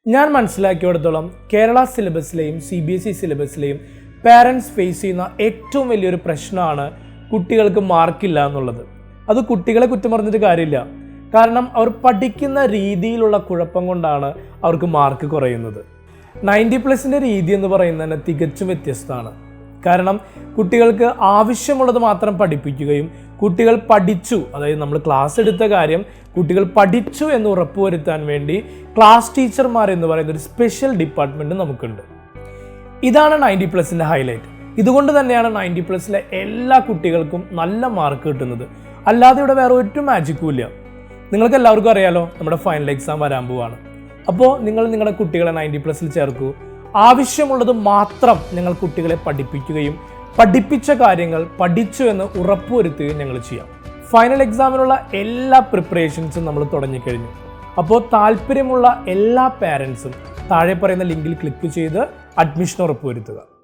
ഞാൻ മനസ്സിലാക്കിയിടത്തോളം Kerala സിലബസിലെയും CBSE സിലബസിലെയും parents face ചെയ്യുന്ന ഏറ്റവും വലിയൊരു പ്രശ്നമാണ് കുട്ടികൾക്ക് മാർക്കില്ല എന്നുള്ളത്. അത് കുട്ടികളെ കുറ്റം പറഞ്ഞിട്ട് കാര്യമില്ല. കാരണം അവർ പഠിക്കുന്ന രീതിയിലുള്ള കുഴപ്പം കൊണ്ടാണ് അവർക്ക് മാർക്ക് കുറയുന്നത്. 90+ രീതി എന്ന് പറയുന്നത് തന്നെ തികച്ചും വ്യത്യസ്തമാണ്. കാരണം കുട്ടികൾക്ക് ആവശ്യമുള്ളത് മാത്രം പഠിപ്പിക്കുകയും കുട്ടികൾ പഠിച്ചു, അതായത് നമ്മൾ ക്ലാസ് എടുത്ത കാര്യം കുട്ടികൾ പഠിച്ചു എന്ന് ഉറപ്പുവരുത്താൻ വേണ്ടി ക്ലാസ് ടീച്ചർമാർ എന്ന് പറയുന്ന ഒരു സ്പെഷ്യൽ ഡിപ്പാർട്ട്മെൻറ്റ് നമുക്കുണ്ട്. ഇതാണ് 90+ ഹൈലൈറ്റ്. ഇതുകൊണ്ട് തന്നെയാണ് 90+ എല്ലാ കുട്ടികൾക്കും നല്ല മാർക്ക് കിട്ടുന്നത്. അല്ലാതെ ഇവിടെ വേറെ ഒരു മാജിക്കും ഇല്ല. നിങ്ങൾക്ക് എല്ലാവർക്കും അറിയാലോ, നമ്മുടെ ഫൈനൽ എക്സാം വരാൻ പോവാണ്. അപ്പോൾ നിങ്ങൾ നിങ്ങളുടെ കുട്ടികളെ 90+ ചേർക്കൂ. ആവശ്യമുള്ളത് മാത്രം ഞങ്ങൾ കുട്ടികളെ പഠിപ്പിക്കുകയും പഠിപ്പിച്ച കാര്യങ്ങൾ പഠിച്ചു എന്ന് ഉറപ്പുവരുത്തുകയും ഞങ്ങൾ ചെയ്യാം. ഫൈനൽ എക്സാമിനുള്ള എല്ലാ പ്രിപ്പറേഷൻസും നമ്മൾ തുടങ്ങിക്കഴിഞ്ഞു. അപ്പോൾ താല്പര്യമുള്ള എല്ലാ പാരൻസും താഴെ പറയുന്ന ലിങ്കിൽ ക്ലിക്ക് ചെയ്ത് അഡ്മിഷൻ ഉറപ്പുവരുത്തുക.